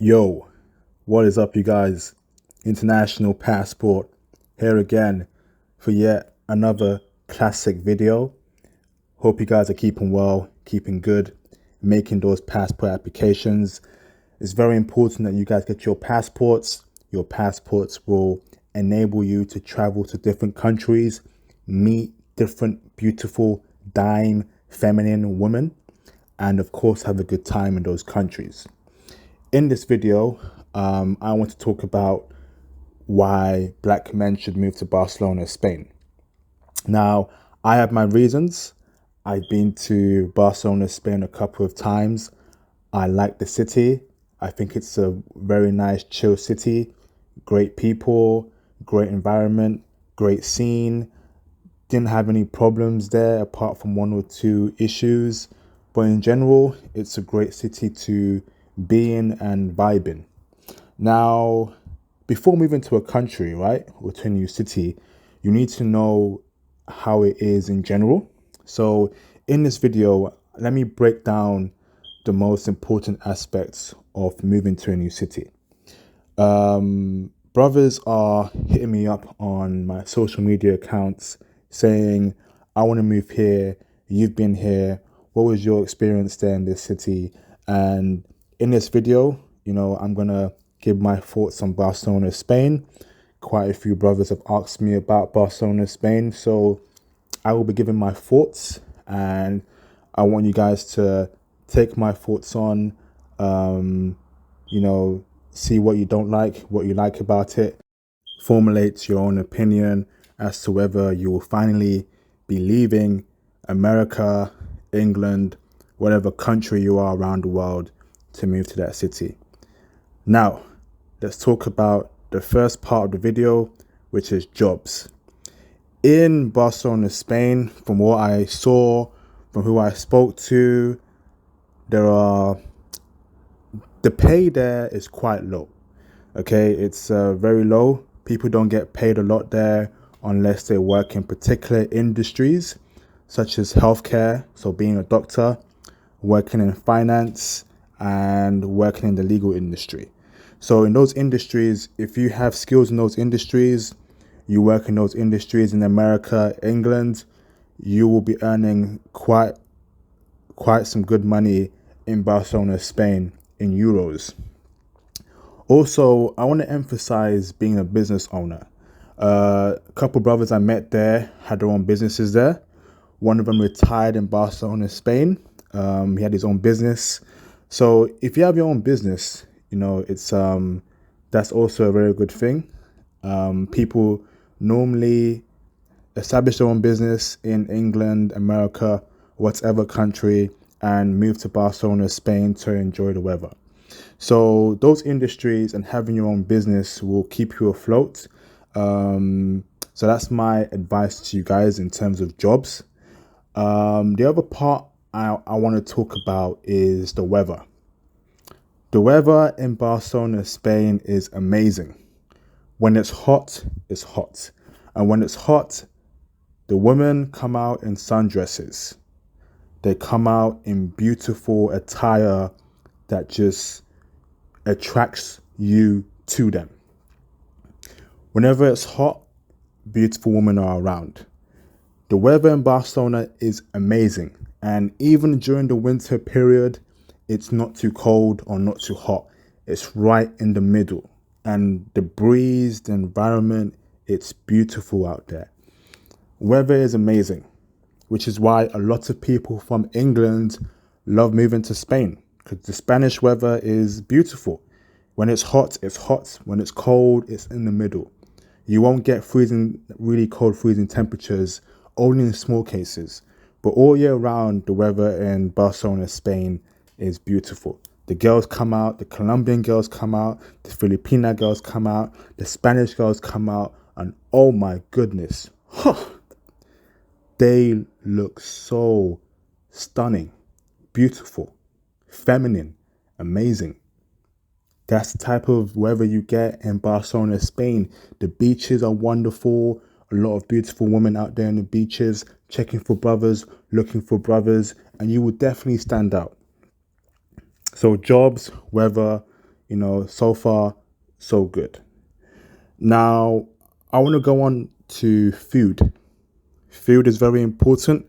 Yo, what is up, you guys? International Passport here again for yet another classic video. Hope you guys are keeping well, keeping good, making those passport applications. It's very important that you guys get your passports. Your passports will enable you to travel to different countries, meet different beautiful, dime, feminine women, and of course have a good time in those countries. In this video, I want to talk about why black men should move to Barcelona, Spain. Now, I have my reasons. I've been to Barcelona, Spain a couple of times. I like the city. I think it's a very nice, chill city. Great people, great environment, great scene. Didn't have any problems there apart from one or two issues. But in general, it's a great city to be in and vibe in. Now, before moving to a country, right, or to a new city, you need to know how it is in general. So in this video, let me break down the most important aspects of moving to a new city. Brothers are hitting me up on my social media accounts saying, I want to move here. You've been here. What was your experience there in this city? And in this video, I'm going to give my thoughts on Barcelona, Spain. Quite a few brothers have asked me about Barcelona, Spain. So I will be giving my thoughts, and I want you guys to take my thoughts on, see what you don't like, what you like about it. Formulate your own opinion as to whether you will finally be leaving America, England, whatever country you are around the world to move to that city. Now, let's talk about the first part of the video, which is jobs. In Barcelona, Spain, from what I saw, from who I spoke to, the pay there is quite low. Okay, it's very low. People don't get paid a lot there unless they work in particular industries, such as healthcare, so being a doctor, working in finance, and working in the legal industry. So in those industries, if you have skills in those industries, you work in those industries in America, England, you will be earning quite some good money in Barcelona, Spain, in euros. Also, I want to emphasize being a business owner. A couple brothers I met there had their own businesses there. One of them retired in Barcelona, Spain. He had his own business. So if you have your own business, it's that's also a very good thing. People normally establish their own business in England, America, whatever country, and move to Barcelona, Spain to enjoy the weather. So those industries and having your own business will keep you afloat. So that's my advice to you guys in terms of jobs. The other part I want to talk about is the weather. The weather in Barcelona, Spain is amazing. When it's hot, it's hot. And when it's hot, the women come out in sundresses. They come out in beautiful attire that just attracts you to them. Whenever it's hot, beautiful women are around. The weather in Barcelona is amazing. And even during the winter period, it's not too cold or not too hot. It's right in the middle. And the breeze, the environment, it's beautiful out there. Weather is amazing, which is why a lot of people from England love moving to Spain, because the Spanish weather is beautiful. When it's hot, it's hot. When it's cold, it's in the middle. You won't get really cold freezing temperatures, only in small cases. But all year round, the weather in Barcelona, Spain is beautiful. The girls come out, the Colombian girls come out, the Filipina girls come out, the Spanish girls come out, and oh my goodness, they look so stunning, beautiful, feminine, amazing. That's the type of weather you get in Barcelona, Spain. The beaches are wonderful. A lot of beautiful women out there on the beaches, checking for brothers, looking for brothers, and you will definitely stand out. So jobs, weather, So far, so good. Now, I want to go on to food. Food is very important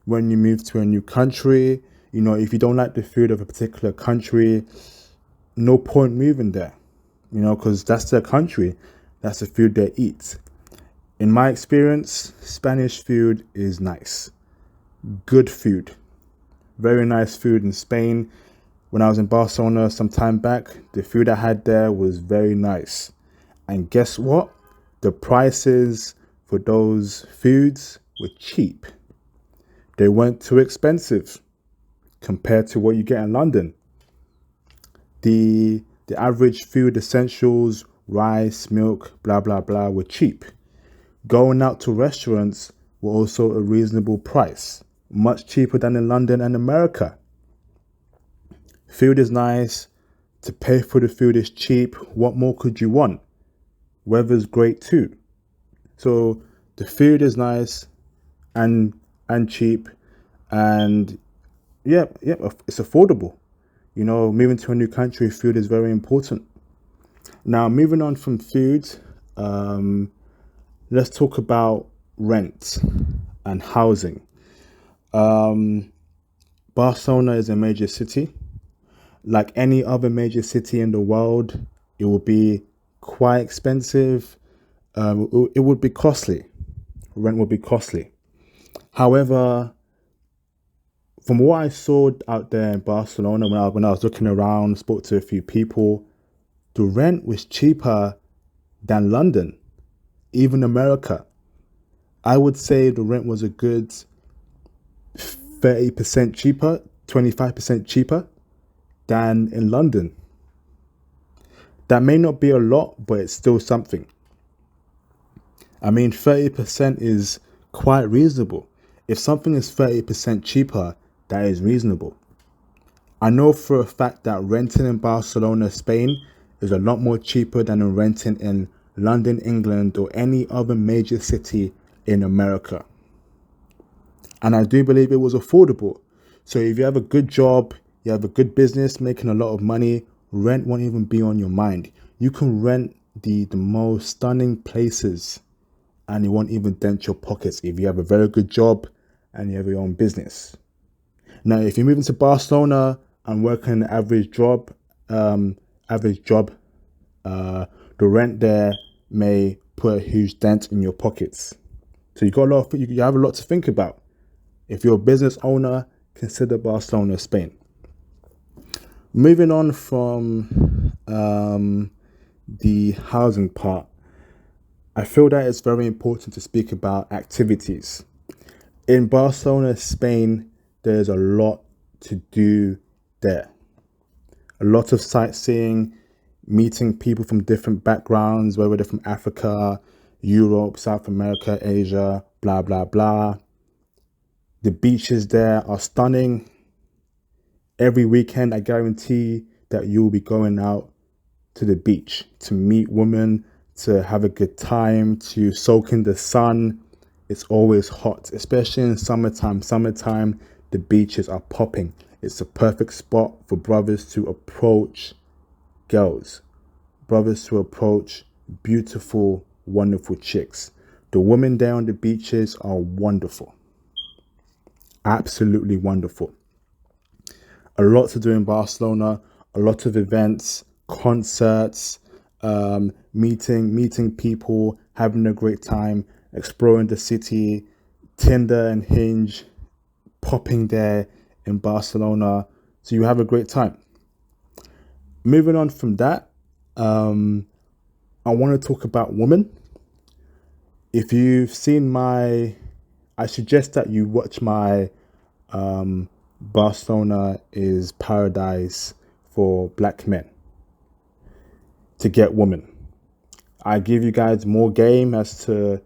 when you move to a new country. If you don't like the food of a particular country, no point moving there, because that's their country. That's the food they eat. In my experience, Spanish food is nice. Good food. Very nice food in Spain. When I was in Barcelona some time back, the food I had there was very nice. And guess what? The prices for those foods were cheap. They weren't too expensive compared to what you get in London. The average food essentials, rice, milk, blah, blah, blah, were cheap. Going out to restaurants were also a reasonable price, much cheaper than in London and America. Food is nice. To pay for the food is cheap. What more could you want? Weather's great too. So the food is nice and cheap, and it's affordable. Moving to a new country, food is very important. Now, moving on from food, let's talk about rent and housing. Barcelona is a major city. Like any other major city in the world, it will be quite expensive. It would be costly. Rent would be costly. However, from what I saw out there in Barcelona, when I was looking around, spoke to a few people, the rent was cheaper than London, even America. I would say the rent was a good 30% cheaper, 25% cheaper than in London. That may not be a lot, but it's still something. 30% is quite reasonable. If something is 30% cheaper, that is reasonable. I know for a fact that renting in Barcelona, Spain is a lot more cheaper than renting in London, England, or any other major city in America. And I do believe it was affordable. So if you have a good job, you have a good business, making a lot of money, rent won't even be on your mind. You can rent the most stunning places and it won't even dent your pockets if you have a very good job and you have your own business. Now, if you're moving to Barcelona and working an average job, the rent there may put a huge dent in your pockets. So you have a lot to think about. If you're a business owner, consider Barcelona, Spain. Moving on from the housing part, I feel that it's very important to speak about activities. In Barcelona, Spain, there's a lot to do there. A lot of sightseeing, meeting people from different backgrounds, whether they're from Africa, Europe, South America, Asia, blah, blah, blah. The beaches there are stunning. Every weekend, I guarantee that you'll be going out to the beach to meet women, to have a good time, to soak in the sun. It's always hot, especially in summertime. Summertime, the beaches are popping. It's a perfect spot for brothers to approach girls, brothers to approach beautiful, wonderful chicks. The women there on the beaches are wonderful. Absolutely wonderful. A lot to do in Barcelona, a lot of events, concerts, meeting people, having a great time, exploring the city, Tinder and Hinge, popping there in Barcelona. So you have a great time. Moving on from that, I want to talk about women. If you've seen I suggest that you watch my Barcelona is Paradise for Black Men to get women. I give you guys more game as to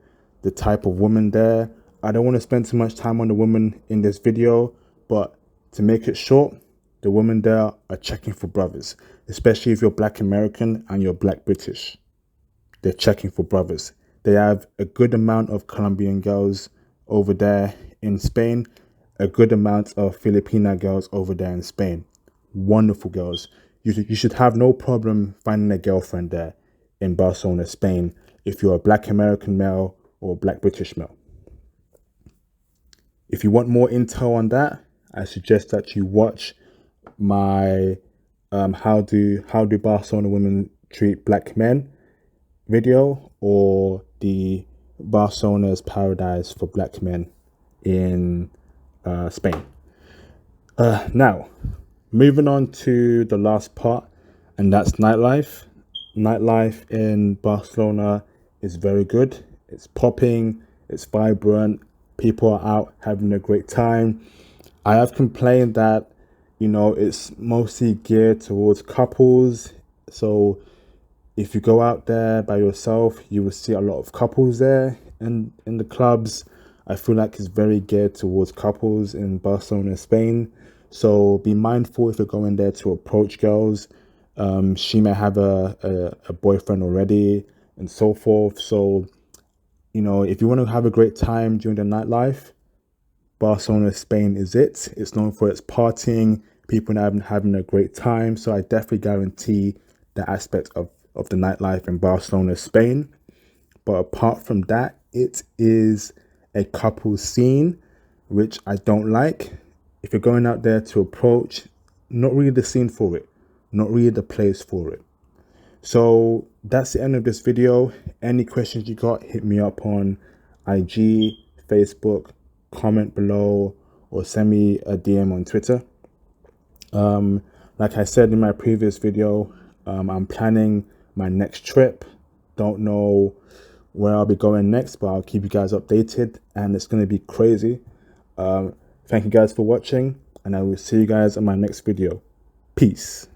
the type of woman there. I don't want to spend too much time on the women in this video, but to make it short, the women there are checking for brothers, especially if you're Black American and you're Black British. They're checking for brothers. They have a good amount of Colombian girls over there in Spain, a good amount of Filipina girls over there in Spain. Wonderful girls. you should have no problem finding a girlfriend there in Barcelona, Spain, if you're a Black American male or Black British male. If you want more intel on that, I suggest that you watch my how do Barcelona women treat Black men video, or the Barcelona's paradise for Black men in Spain. Now, moving on to the last part, and that's nightlife. Nightlife in Barcelona is very good. It's popping, it's vibrant, people are out having a great time. I have complained that, it's mostly geared towards couples. So if you go out there by yourself, you will see a lot of couples there in the clubs. I feel like it's very geared towards couples in Barcelona, Spain. So be mindful if you're going there to approach girls. She may have a boyfriend already and so forth. So, if you want to have a great time during the nightlife, Barcelona, Spain is it. It's known for its partying, people having a great time. So I definitely guarantee the aspect of the nightlife in Barcelona, Spain. But apart from that, it is a couple scene, which I don't like. If you're going out there to approach, not really the scene for it, not really the place for it. So that's the end of this video. Any questions you got, hit me up on IG, Facebook, comment below, or send me a DM on Twitter. Like I said in my previous video, I'm planning my next trip. Don't know where I'll be going next, but I'll keep you guys updated, and it's going to be crazy. Thank you guys for watching, and I will see you guys in my next video. Peace.